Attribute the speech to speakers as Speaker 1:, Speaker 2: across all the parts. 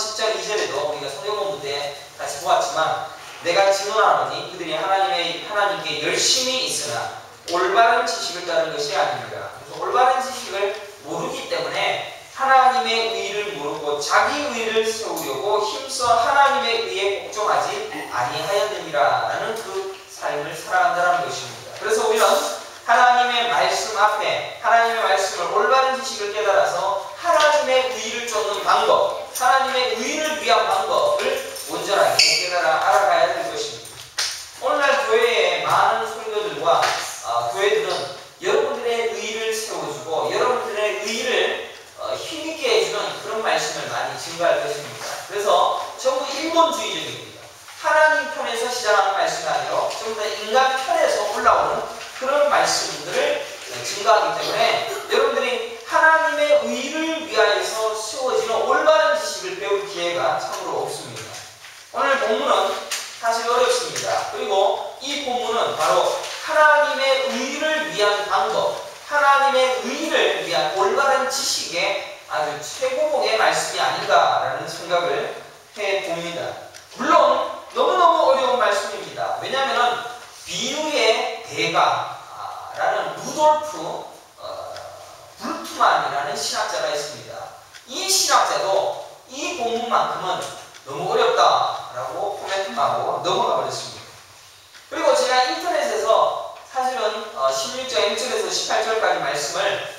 Speaker 1: 10장 2절에도 우리가 성경 공부 때 같이 보았지만 내가 증언하노니 그들이 하나님께 열심히 있으나 올바른 지식을 따르는 것이 아닙니다. 그래서 올바른 지식을 모르기 때문에 하나님의 의를 모르고 자기 의를 세우려고 힘써 하나님의 의에 복종하지 아니하였느니라라는 그 삶을 살아간다는 것입니다. 그래서 우리는 하나님의 말씀 앞에 하나님의 말씀을 올바른 지식을 깨달아서 하나님의 의를 쫓는 방법, 하나님의 의를 위한 방법을 온전하게 깨달아 알아가야 될 것입니다. 오늘날 교회의 많은 설교들과 교회들은 여러분들의 의를 세워주고 여러분들의 의를 힘있게 해주는 그런 말씀을 많이 증거할 것입니다. 그래서 전부 인본주의적입니다. 하나님 편에서 시작하는 말씀이 아니라 전부 다 인간 편에서 올라오는 그런 말씀들을 증거하기 때문에 여러분들이 하나님의 의를 위하여서 세워지는 올바른 지식을 배울 기회가 참으로 없습니다. 오늘 본문은 사실 어렵습니다. 그리고 이 본문은 바로 하나님의 의를 위한 방법, 하나님의 의를 위한 올바른 지식의 아주 최고봉의 말씀이 아닌가라는 생각을 해봅니다. 물론 너무너무 어려운 말씀입니다. 왜냐하면 비유의 대가라는 루돌프 불트만이라는 신학자가 있습니다. 이 신학자도 이 본문만큼은 너무 어렵다라고 코멘트하고 넘어가 버렸습니다. 그리고 제가 인터넷에서 사실은 16장 1절에서 18절까지 말씀을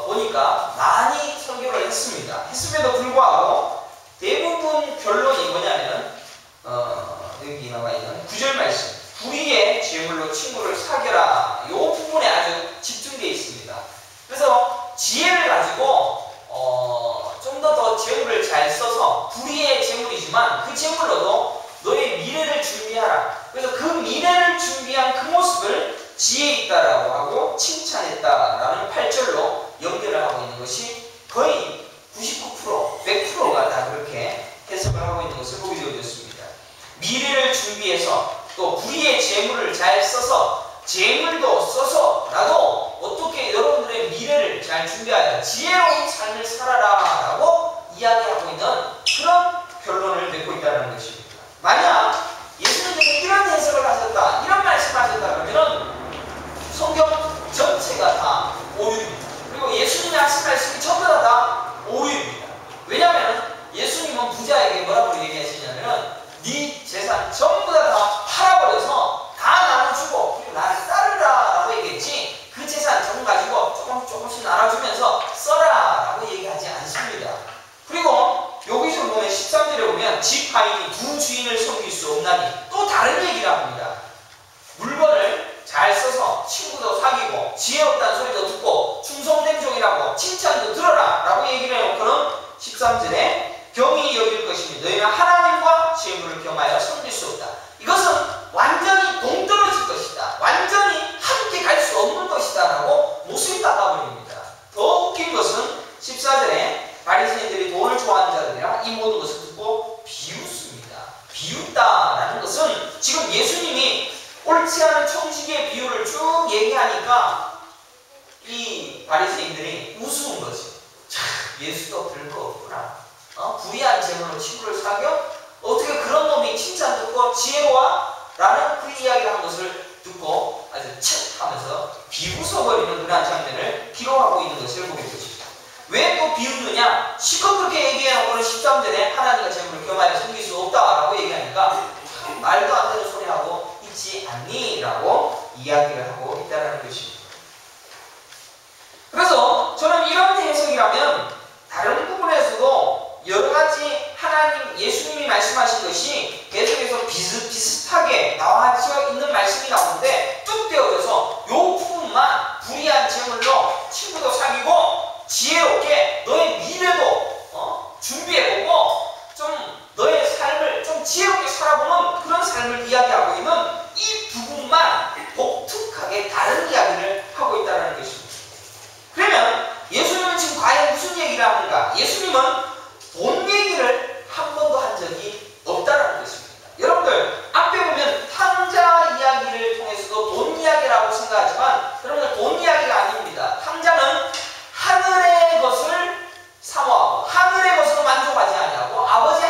Speaker 1: 보니까 많이 설교를 했습니다. 했음에도 불구하고 대부분 결론이 뭐냐면 여기 나와 있는 9절 말씀, 불의의 죄물로 친구를 사겨라, 이 부분에 아주 집중되어 있습니다. 그래서 지혜를 가지고 좀 더 재물을 잘 써서 불의의 재물이지만 그 재물로도 너의 미래를 준비하라. 그래서 그 미래를 준비한 그 모습을 지혜 있다라고 하고 칭찬했다라는 8절로 연결을 하고 있는 것이 거의 99%, 100%가 다 그렇게 해석을 하고 있는 것을 보게 되어졌습니다. 미래를 준비해서 또 불의의 재물을 잘 써서 재물도 써서라도 어떻게 여러분들의 미래를 잘 준비하여 지혜로운 삶을 살아라 라고 이야기하고 있는 그런 결론을 맺고 있다는 것입니다. 만약 예수님께서 이런 해석을 하셨다, 이런 말씀하셨다 그러면 성경 전체가 다 오류입니다. 그리고 예수님이 하신 말씀이 전부 다 오류입니다. 왜냐하면 예수님은 부자에게 뭐라고 얘기하시냐면 네 재산 전부 다 팔아버려서 다 나눠주고 그리고 나를 따르라 라고 얘기했지, 그 재산 전부 가지고 조금씩 나눠주면서 써라 라고 얘기하지 않습니다. 그리고 여기서 보면 13절에 보면 집 하인이 두 주인을 섬길 수 없나니 또 다른 얘기를 합니다. 물건을 잘 써서 친구도 사귀고 지혜 없다는 소리도 듣고 충성된 종이라고 칭찬도 들어라 라고 얘기를 해놓고는 13절에 경히 여길 것입니다. 너희는 하나님과 재물을 겸하여 섬길 수 없다. 이것은 완전히 동떨어질 것이다. 완전히 함께 갈 수 없는 것이다 라고 못을 닦아버립니다. 더 웃긴 것은 14절에 바리새인들이 돈을 좋아하는 자들이라 이 모든 것을 듣고 비웃습니다. 비웃다라는 것은 지금 예수님이 옳지 않은 청지기의 비유를 쭉 얘기하니까 이 바리새인들이 우스운 거죠. 참, 예수도 별거 없구나. 불의한 재물로 친구를 사겨? 어떻게 그런 놈이 칭찬 듣고 지혜로워? 라는 그 이야기를 한 것을 듣고 아주 츳 하면서 비웃어버리는 그런 장면을 기록하고 있는 것을 보게 되죠. 왜 또 비웃느냐? 시커멓게 얘기해놓고는 13절에 하나님과 재물을 겸하여 섬길 수 없다라고 얘기하니까 말도 안 되는 소리 하고 있지 않니? 라고 이야기를 하고 있다는 것입니다. 그래서 저는 이런 해석이라면 다른 부분에서도 여러가지 하나님, 예수님이 말씀하신 것이 계속해서 비슷하게 나와 있는 말씀이 나오는데 뚝 떼어져서 이 부분만 불의한 재물로 친구도 사귀고 지혜롭게 너의 미래도 준비해보고 좀 너의 삶을 좀 지혜롭게 살아보는 그런 삶을 이야기하고 있는 이 부분만 독특하게 다른 이야기를 하고 있다는 것입니다. 그러면 예수님은 지금 과연 무슨 얘기를 하는가? 예수님은 돈 얘기를 한 번도 한 적이 없다는 것입니다. 여러분들 앞에 보면 탕자 이야기를 통해서도 돈 이야기라고 생각하지만 여러분들 돈 이야기가 아닙니다. 탕자는 하늘의 것을 사모하고 하늘의 것으로 만족하지 아니하고 아버지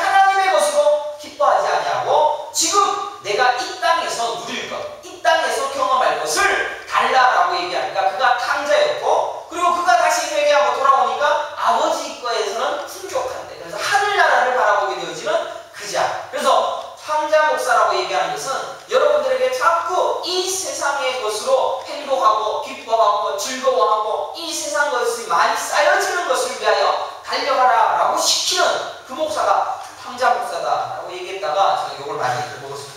Speaker 1: 목사가 탕자 목사다라고 얘기했다가 제가 욕을 많이 들어보았습니다.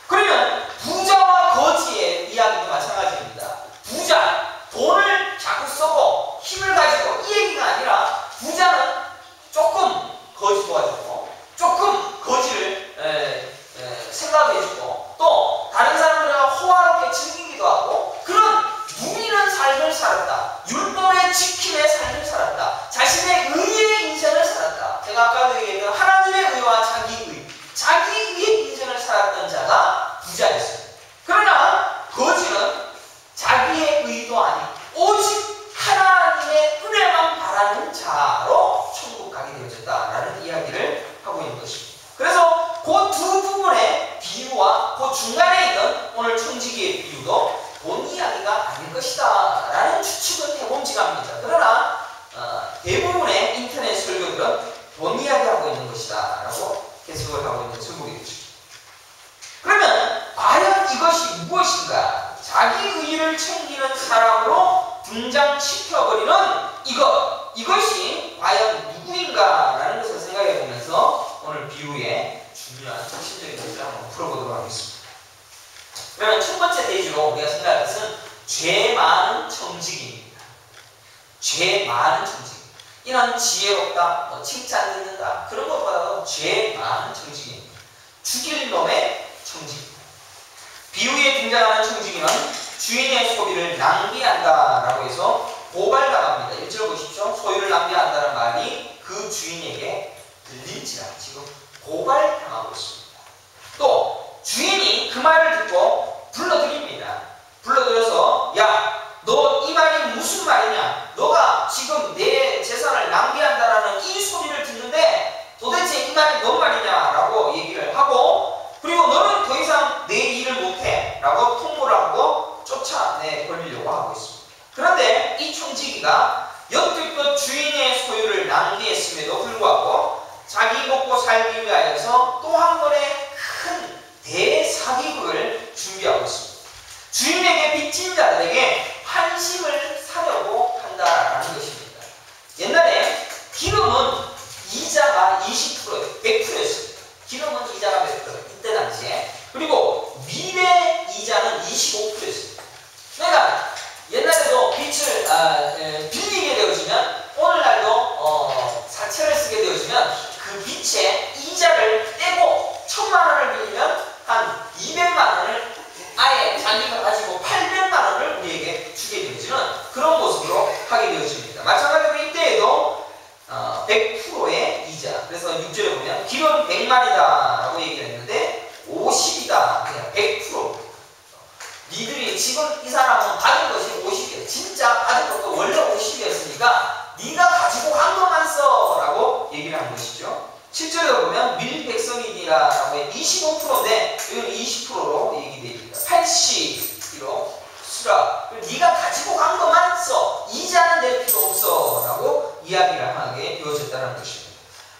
Speaker 1: 그러면 부자와 거지의 이야기도 마찬가지입니다. 부자, 돈을 자꾸 쓰고 힘을 가지고 이 얘기가 아니라 부자는 조금 거지 도와주고 조금 거지를 생각해주고 또 다른 사람들과 호화롭게 즐기기도 하고 그런 누리는 삶을 살았다. 율법의 지킴의 삶을 살았다. 자신의 의의 인생을 살았다. 제가 아까도 얘기했던 하나님의 의와 자기의 인생을 살았던 자가 부자였습니다. 그러나 거지는 자기의 의도 아닌 오직 하나님의 은혜만 바라는 자로 천국 가게 되어졌다라는 이야기를 하고 있는 것입니다. 그래서 그 두 부분의 비유와 그 중간에 있는 오늘 청지기의 비유도 돈 이야기가 아닐 것이다 라는 추측은 해봄직합니다. 그러나 대부분의 인터넷 설교들은 돈 이야기하고 있는 것이다 라고 해석을 하고 있는 설국이겠죠. 그러면 과연 이것이 무엇인가? 자기 의의를 챙기는 사람으로 등장시켜버리는 이것이 과연 누구인가 라는 것을 생각해 보면서 오늘 비유의 중요한 핵심적인 문제를 한번 풀어보도록 하겠습니다. 그러면 첫 번째 대지로 우리가 생각할 것은 죄 많은 청지기입니다. 죄 많은 청지기. 이는 지혜롭다, 칭찬 듣는다 그런 것보다도 죄 많은 청지기입니다. 죽일 놈의 청지기. 비유에 등장하는 청지기는 주인의 소비를 낭비한다라고 해서 고발당합니다. 1절 보십시오. 소유를 낭비한다는 말이 그 주인에게 들린지라 지금 고발당하고 있습니다. 또 주인이 그 말을 듣고 불러들입니다. 불러들여서 야, 너 이 말이 무슨 말이냐? 너가 지금 내 재산을 낭비한다라는 이 소리를 듣는데 도대체 이 말이 뭔 말이냐라고 얘기를 하고 그리고 너는 더 이상 내 일을 못해 라고 통보를 하고 쫓아내버리려고 하고 있습니다. 그런데 이 청지기가 역대껏 주인의 소유를 낭비했음에도 불구하고 자기 먹고 살기 위하여서 또 한 번의 큰 대사기극을 준비하고 있습니다. 주인에게 빚진 자들에게 환심을 사려고 한다라는 것입니다. 옛날에 기름은 이자가 20%예요. 100%였습니다. 기름은 이자가 100%. 이때 당시에. 그리고 미래 이자는 25%였습니다. 그러니까 옛날에도 빚을 빌리게 되어지면 오늘날도 사채를 쓰게 되어지면 그 빚의 이자를 떼고 1,000만 원을 빌리면 한 200만 원을 아예 자기가 가지고 800만 원을 우리에게 주게 되어지는 그런 모습으로 하게 되어집니다. 마찬가지로 이때에도 100%의 이자. 그래서 6절에 보면 기름 100마리다라고 얘기를 했는데 50이다. 그냥 100%. 니들이 지금 이 사람은 받은 것이 50이야. 진짜 받은 것도 원래 50이었으니까 네가 가지고 간 것만 써라고 얘기를 한 것이죠. 7절에 보면 밀백성이니라라고 해 25%인데 이건 20%로 얘기됩니다. 80kg 수라. 네가 가지고 간 것만 써. 이자는 낼 필요 없어 라고 이야기를 하게 되어졌다는 것입니다.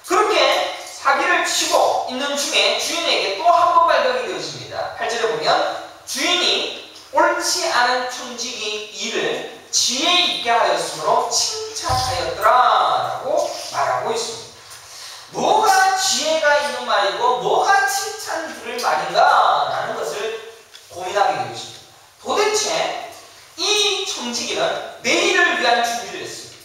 Speaker 1: 그렇게 사기를 치고 있는 중에 주인에게 또 한 번 발견이 되어집니다. 8절에 보면 주인이 옳지 않은 청지기 일을 지혜 있게 하였으므로 칭찬하였더라 라고 말하고 있습니다. 뭐가 지혜가 있는 말이고 뭐가 칭찬 들을 말인가 라는 것을 고민하게 되었습니다. 도대체 이 청지기는 내일을 위한 준비를 했습니다.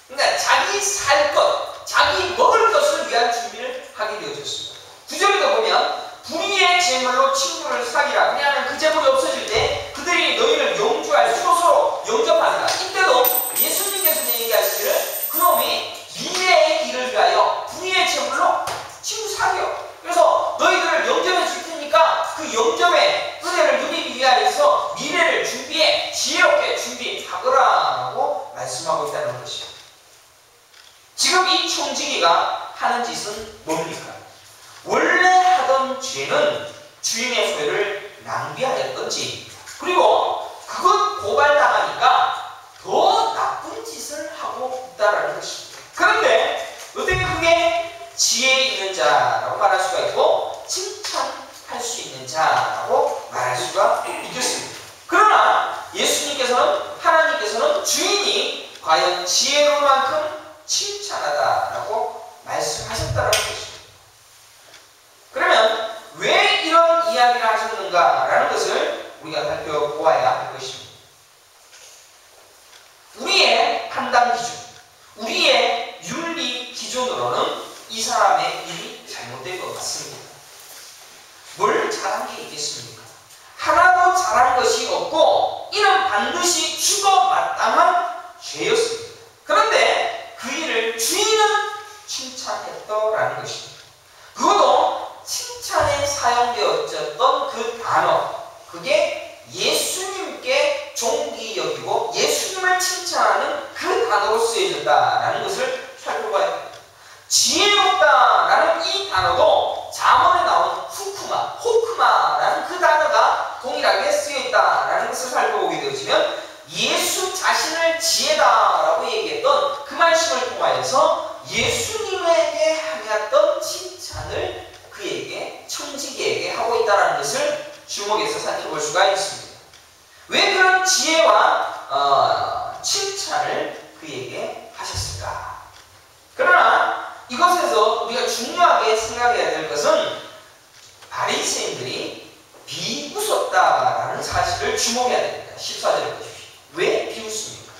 Speaker 1: 그러니까 자기 살 것, 자기 먹을 것을 위한 준비를 하게 되어졌습니다. 9절에 보면 불의의 재물로 친구를 사귀라. 왜냐하면 그 재물이 없어질 때 그들이 너희를 영주할 수로서 영접한다. 이때도 예수님께서 얘기하시기를 그놈이 미래의 일을 위하여 불의의 재물로 친구 사귀어. 그래서 너희들을 영접해 줄 테니까 그 영접의 은혜를 누리기 위하여서 미래를 준비해 지혜롭게 준비하거라 라고 말씀하고 있다는 것이죠. 지금 이 청지기가 하는 짓은 뭡니까? 원래 하던 죄는 주인의 소유를 낭비하였던지 그리고 그것 고발당하니까 더 나쁜 짓을 하고 있다는 것입니다. 그런데 어떻게 그게 지혜 있는 자라고 말할 수가 있고 칭찬할 수 있는 자라고 말할 수가 있겠습니다. 그러나 하나님께서는 주인이 과연 지혜로운 만큼 칭찬하다라고 말씀하셨다라는 것입니다. 그러면 왜 이런 이야기를 하셨는가라는 것을 우리가 살펴보아야 할 것입니다. 우리의 판단 기준, 우리의 윤리 기준으로는 이 사람의 일이 잘못된 것 같습니다. 뭘 잘한 게 있겠습니까? 하나도 잘한 것이 없고 이는 반드시 죽어 마땅한 죄였습니다. 그런데 그 일을 주인은 칭찬했더라는 것입니다. 그것도 칭찬에 사용되었던 그 단어, 그게 예수님께 존귀 여기고 예수님을 칭찬하는 그 단어로 쓰여졌다라는 것을 살펴봐야 합니다. 지혜롭다라는 이 단어도 잠언에 나온 호크마라는 그 단어가 동일하게 쓰여있다라는 것을 살펴보게 되어지면 예수 자신을 지혜다라고 얘기했던 그 말씀을 통하여서 예수님에게 하였던 칭찬을 그에게, 청지기에게 하고 있다는 것을 주목해서 살펴볼 수가 있습니다. 왜 그런 지혜와 칭찬을 그에게 하셨을까? 그러나 이것에서 우리가 중요하게 생각해야 될 것은 바리새인들이 비웃었다라는 사실을 주목해야 됩니다. 14절을 보십시오. 왜 비웃습니까?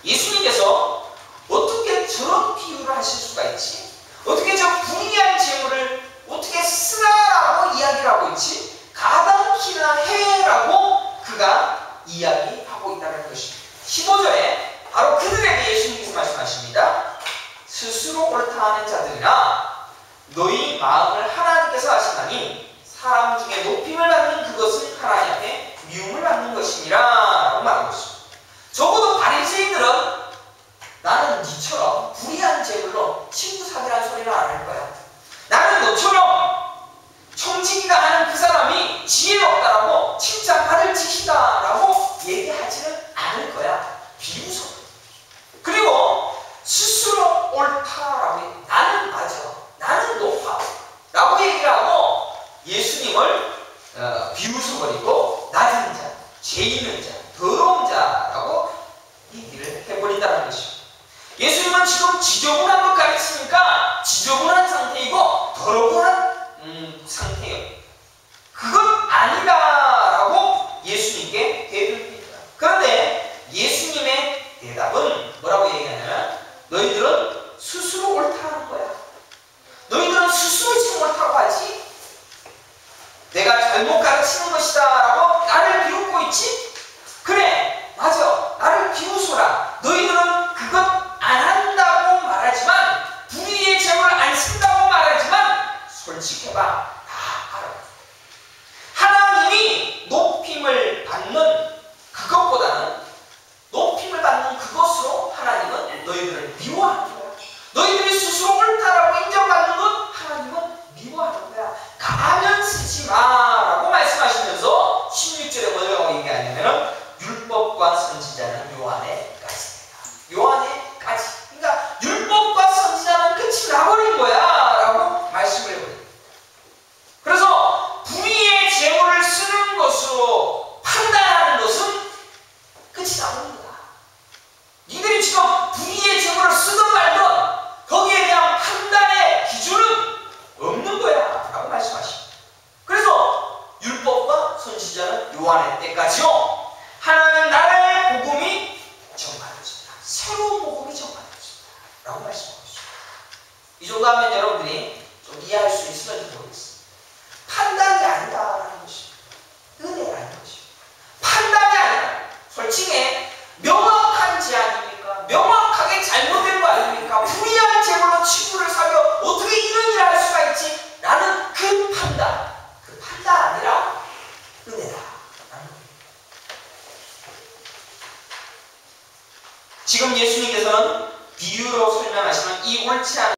Speaker 1: 예수님께서 어떻게 저런 비유를 하실 수가 있지? 어떻게 저 불의한 재물을 어떻게 쓰라라고 이야기를 하고 있지? 가당키나 해라고 그가 이야기하고 있다는 것입니다. 15절에 바로 그들에게 예수님께서 말씀하십니다. 스스로 옳다 하는 자들이나 너희 마음을 하나님께서 아시나니 사람 중에 높임을 받는 그것은 하나님 앞에 미움을 받는 것이니라 라고 말하고 있습니다. 적어도 바리새인들은 나는 니처럼 불의한 재물로 친구 사귀라는 소리를 안 할 거야. 나는 너처럼 청지기가 하는 그 사람이 지혜롭다라고 칭찬받을 짓이다라고 얘기하지는 않을 거야. 비웃어. 그리고 스스로 옳다라고 얘기해. 나는 맞아. 나는 높아. 라고 얘기를 하고 예수님을 비웃어버리고 낮은 자, 죄 있는 자, 더러운 자라고 얘기를 해버린다는 것입니다. 예수님은 지금 지저분한 것 가르치니까 지저분한 상태이고 더러운 상태예요. 그건 아니다라고 예수님께 대답합니다. 그런데 예수님의 대답은 뭐라고 얘기하냐면 너희들은 스스로 옳다는 거야. 너희들은 스스로 지금 옳다고 하지? 내가 잘못 가르치는 것이다 라고 나를 비웃고 있지? 그래, 맞아. 나를 비웃어라. 너희들은 그것 안 한다고 말하지만 불의의 재물을 안 쓴다고 말하지만 솔직해봐. 다 알아. 하나님이 높임을 받는 그것보다는 높임을 받는 그것으로 하나님은 너희들을 미워하는 거야. 너희들이 스스로 옳다라고 인정받는 것 하나님은 미워하는 거야. 가면 쓰지 마라고 말씀하시면서 16절에 뭐라고 얘기하냐면 율법과 선지자는 요 안에까지. 요 안에까지. 그러니까 율법과 선지자는 끝이 나버린 거야 라고 말씀을 해버려요. 그래서 불의의 재물을 쓰는 것으로 판단하는 것은 끝이 나버립니다. 니들이 지금 불의의 재물을 쓰든 말든 거기에 대한 판단의 기준은 없는 거야 라고 말씀하십니다. 그래서 율법과 선지자는 요한의 때까지요 하나님 나라의 복음이 전파되었습니다. 새로운 복음이 전파되었습니다 라고 말씀하고 있습니다. 이 정도 하면 여러분들이 좀 이해할 수 있을지 모르겠습니다. 판단이 아니다라는 것입니다. 은혜라는 것입니다. 판단이 아니라 솔직히